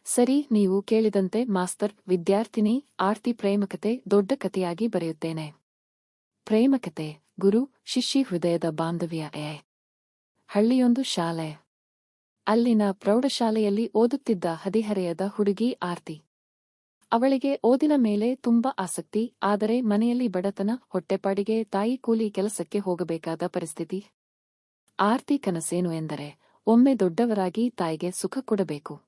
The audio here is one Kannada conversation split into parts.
ಸರಿ, ನೀವು ಕೇಳಿದಂತೆ ಮಾಸ್ತರ್. ವಿದ್ಯಾರ್ಥಿನಿ ಆರ್ತಿ. ಪ್ರೇಮಕತೆ ದೊಡ್ಡ ಕಥೆಯಾಗಿ ಬರೆಯುತ್ತೇನೆ. ಪ್ರೇಮಕತೆ ಗುರು ಶಿಷ್ಯ ಹೃದಯದ ಬಾಂಧವ್ಯ. ಹಳ್ಳಿಯೊಂದು ಶಾಲೆ. ಅಲ್ಲಿನ ಪ್ರೌಢಶಾಲೆಯಲ್ಲಿ ಓದುತ್ತಿದ್ದ ಹದಿಹರೆಯದ ಹುಡುಗಿ ಆರ್ತಿ. ಅವಳಿಗೆ ಓದಿನ ಮೇಲೆ ತುಂಬಾ ಆಸಕ್ತಿ. ಆದರೆ ಮನೆಯಲ್ಲಿ ಬಡತನ, ಹೊಟ್ಟೆಪಾಡಿಗೆ ತಾಯಿ ಕೂಲಿ ಕೆಲಸಕ್ಕೆ ಹೋಗಬೇಕಾದ ಪರಿಸ್ಥಿತಿ. ಆರ್ತಿ ಕನಸೇನು ಎಂದರೆ ಒಮ್ಮೆ ದೊಡ್ಡವರಾಗಿ ತಾಯಿಗೆ ಸುಖ ಕೊಡಬೇಕು.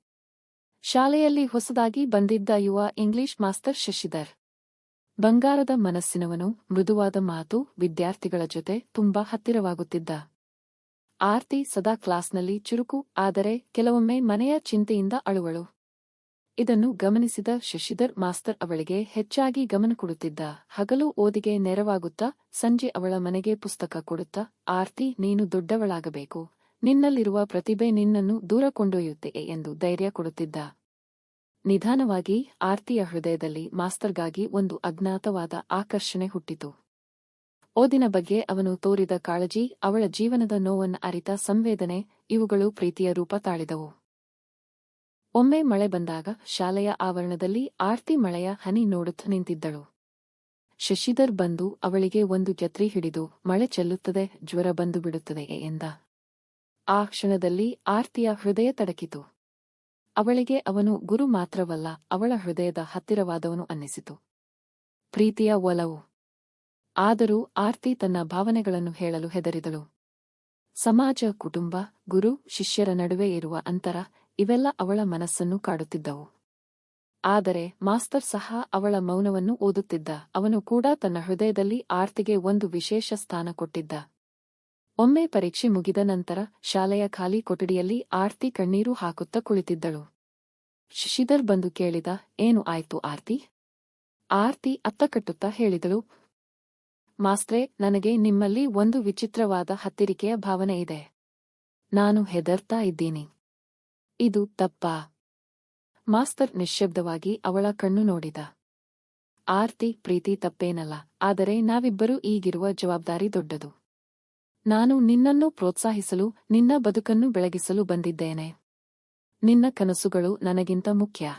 ಶಾಲೆಯಲ್ಲಿ ಹೊಸದಾಗಿ ಬಂದಿದ್ದ ಯುವ ಇಂಗ್ಲಿಷ್ ಮಾಸ್ತರ್ ಶಶಿಧರ್ ಬಂಗಾರದ ಮನಸ್ಸಿನವನು. ಮೃದುವಾದ ಮಾತು, ವಿದ್ಯಾರ್ಥಿಗಳ ಜೊತೆ ತುಂಬಾ ಹತ್ತಿರವಾಗುತ್ತಿದ್ದ. ಆರ್ತಿ ಸದಾ ಕ್ಲಾಸ್ನಲ್ಲಿ ಚುರುಕು. ಆದರೆ ಕೆಲವೊಮ್ಮೆ ಮನೆಯ ಚಿಂತೆಯಿಂದ ಅಳುವಳು. ಇದನ್ನು ಗಮನಿಸಿದ ಶಶಿಧರ್ ಮಾಸ್ತರ್ ಅವಳಿಗೆ ಹೆಚ್ಚಾಗಿ ಗಮನ ಕೊಡುತ್ತಿದ್ದ. ಹಗಲು ಓದಿಗೆ ನೆರವಾಗುತ್ತಾ ಸಂಜೆ ಅವಳ ಮನೆಗೆ ಪುಸ್ತಕ ಕೊಡುತ್ತಾ, ಆರ್ತಿ, ನೀನು ದೊಡ್ಡವಳಾಗಬೇಕು, ನಿನ್ನಲ್ಲಿರುವ ಪ್ರತಿಭೆ ನಿನ್ನನ್ನು ದೂರ ಕೊಂಡೊಯ್ಯುತ್ತೆ ಎಂದು ಧೈರ್ಯ ಕೊಡುತ್ತಿದ್ದ. ನಿಧಾನವಾಗಿ ಆರ್ತಿಯ ಹೃದಯದಲ್ಲಿ ಮಾಸ್ತರ್ಗಾಗಿ ಒಂದು ಅಜ್ಞಾತವಾದ ಆಕರ್ಷಣೆ ಹುಟ್ಟಿತು. ಓದಿನ ಬಗ್ಗೆ ಅವನು ತೋರಿದ ಕಾಳಜಿ, ಅವಳ ಜೀವನದ ನೋವನ್ನು ಅರಿತ ಸಂವೇದನೆ, ಇವುಗಳು ಪ್ರೀತಿಯ ರೂಪ ತಾಳಿದವು. ಒಮ್ಮೆ ಮಳೆ ಬಂದಾಗ ಶಾಲೆಯ ಆವರಣದಲ್ಲಿ ಆರ್ತಿ ಮಳೆಯ ಹನಿ ನೋಡುತ್ತ ನಿಂತಿದ್ದಳು. ಶಶಿಧರ್ ಬಂದು ಅವಳಿಗೆ ಒಂದು ಛತ್ರಿ ಹಿಡಿದು, ಮಳೆ ಚೆಲ್ಲುತ್ತದೆ, ಜ್ವರ ಬಂದು ಬಿಡುತ್ತದೆ ಎಂದ. ಆ ಕ್ಷಣದಲ್ಲಿ ಆರ್ತಿಯ ಹೃದಯ ತಡಕಿತು. ಅವಳಿಗೆ ಅವನು ಗುರು ಮಾತ್ರವಲ್ಲ, ಅವಳ ಹೃದಯದ ಹತ್ತಿರವಾದವನು ಅನ್ನಿಸಿತು. ಪ್ರೀತಿಯ ಒಲವು. ಆದರೂ ಆರ್ತಿ ತನ್ನ ಭಾವನೆಗಳನ್ನು ಹೇಳಲು ಹೆದರಿದಳು. ಸಮಾಜ, ಕುಟುಂಬ, ಗುರು ಶಿಷ್ಯರ ನಡುವೆ ಇರುವ ಅಂತರ, ಇವೆಲ್ಲ ಅವಳ ಮನಸ್ಸನ್ನು ಕಾಡುತ್ತಿದ್ದವು. ಆದರೆ ಮಾಸ್ತರ್ ಸಹ ಅವಳ ಮೌನವನ್ನು ಓದುತ್ತಿದ್ದ. ಅವನು ಕೂಡ ತನ್ನ ಹೃದಯದಲ್ಲಿ ಆರ್ತಿಗೆ ಒಂದು ವಿಶೇಷ ಸ್ಥಾನ ಕೊಟ್ಟಿದ್ದ. ಒಮ್ಮೆ ಪರೀಕ್ಷೆ ಮುಗಿದ ನಂತರ ಶಾಲೆಯ ಖಾಲಿ ಕೊಠಡಿಯಲ್ಲಿ ಆರ್ತಿ ಕಣ್ಣೀರು ಹಾಕುತ್ತಾ ಕುಳಿತಿದ್ದಳು. ಶಶಿಧರ್ ಬಂದು ಕೇಳಿದ, ಏನು ಆಯ್ತು ಆರ್ತಿ? ಆರ್ತಿ ಅತ್ತಕಟ್ಟುತ್ತಾ ಹೇಳಿದಳು, ಮಾಸ್ಟ್ರೇ, ನನಗೆ ನಿಮ್ಮಲ್ಲಿ ಒಂದು ವಿಚಿತ್ರವಾದ ಹತ್ತಿರಿಕೆಯ ಭಾವನೆ ಇದೆ. ನಾನು ಹೆದರ್ತಾ ಇದ್ದೀನಿ. ಇದು ತಪ್ಪಾ? ಮಾಸ್ತರ್ ನಿಶ್ಶಬ್ದವಾಗಿ ಅವಳ ಕಣ್ಣು ನೋಡಿದ. ಆರ್ತಿ, ಪ್ರೀತಿ ತಪ್ಪೇನಲ್ಲ, ಆದರೆ ನಾವಿಬ್ಬರೂ ಈಗಿರುವ ಜವಾಬ್ದಾರಿ ದೊಡ್ಡದು. ನಾನು ನಿನ್ನನ್ನು ಪ್ರೋತ್ಸಾಹಿಸಲು, ನಿನ್ನ ಬದುಕನ್ನು ಬೆಳಗಿಸಲು ಬಂದಿದ್ದೇನೆ. ನಿನ್ನ ಕನಸುಗಳು ನನಗಿಂತ ಮುಖ್ಯ.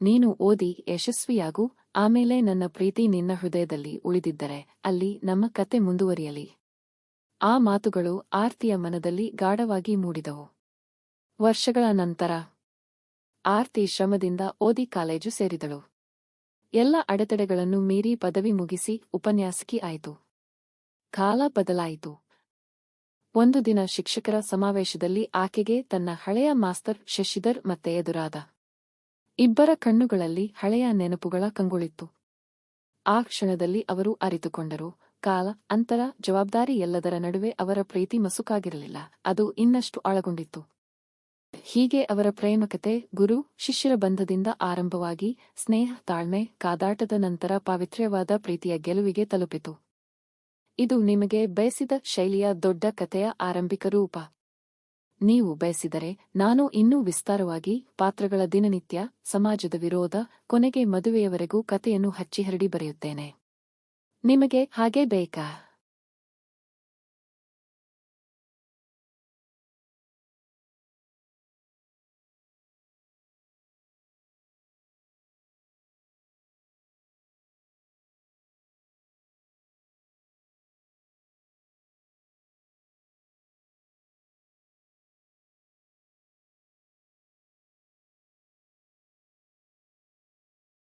ನೀನು ಓದಿ ಯಶಸ್ವಿಯಾಗು, ಆಮೇಲೆ ನನ್ನ ಪ್ರೀತಿ ನಿನ್ನ ಹೃದಯದಲ್ಲಿ ಉಳಿದಿದ್ದರೆ ಅಲ್ಲಿ ನಮ್ಮ ಕತೆ ಮುಂದುವರಿಯಲಿ. ಆ ಮಾತುಗಳು ಆರ್ತಿಯ ಮನದಲ್ಲಿ ಗಾಢವಾಗಿ ಮೂಡಿದವು. ವರ್ಷಗಳ ನಂತರ ಆರ್ತಿ ಶ್ರಮದಿಂದ ಓದಿ ಕಾಲೇಜು ಸೇರಿದಳು. ಎಲ್ಲ ಅಡೆತಡೆಗಳನ್ನು ಮೀರಿ ಪದವಿ ಮುಗಿಸಿ ಉಪನ್ಯಾಸಕಿ ಆಯಿತು. ಕಾಲ ಬದಲಾಯಿತು. ಒಂದು ದಿನ ಶಿಕ್ಷಕರ ಸಮಾವೇಶದಲ್ಲಿ ಆಕೆಗೆ ತನ್ನ ಹಳೆಯ ಮಾಸ್ತರ್ ಶಶಿಧರ್ ಮತ್ತೆ ಎದುರಾದ. ಇಬ್ಬರ ಕಣ್ಣುಗಳಲ್ಲಿ ಹಳೆಯ ನೆನಪುಗಳ ಕಂಗೊಳಿತ್ತು. ಆ ಕ್ಷಣದಲ್ಲಿ ಅವರು ಅರಿತುಕೊಂಡರು, ಕಾಲ, ಅಂತರ, ಜವಾಬ್ದಾರಿ ಎಲ್ಲದರ ನಡುವೆ ಅವರ ಪ್ರೀತಿ ಮಸುಕಾಗಿರಲಿಲ್ಲ, ಅದು ಇನ್ನಷ್ಟು ಆಳಗೊಂಡಿತ್ತು. ಹೀಗೆ ಅವರ ಪ್ರೇಮಕತೆ ಗುರು ಶಿಷ್ಯರ ಬಂಧದಿಂದ ಆರಂಭವಾಗಿ ಸ್ನೇಹ, ತಾಳ್ಮೆ, ಕಾದಾಟದ ನಂತರ ಪಾವಿತ್ರ್ಯವಾದ ಪ್ರೀತಿಯ ಗೆಲುವಿಗೆ ತಲುಪಿತು. ಇದು ನಿಮಗೆ ಬಯಸಿದ ಶೈಲಿಯ ದೊಡ್ಡ ಕಥೆಯ ಆರಂಭಿಕ ರೂಪ. ನೀವು ಬಯಸಿದರೆ ನಾನು ಇನ್ನೂ ವಿಸ್ತಾರವಾಗಿ ಪಾತ್ರಗಳ ದಿನನಿತ್ಯ, ಸಮಾಜದ ವಿರೋಧ, ಕೊನೆಗೆ ಮದುವೆಯವರೆಗೂ ಕಥೆಯನ್ನು ಹಚ್ಚಿ ಹರಡಿ ಬರೆಯುತ್ತೇನೆ. ನಿಮಗೆ ಹಾಗೇ ಬೇಕಾ?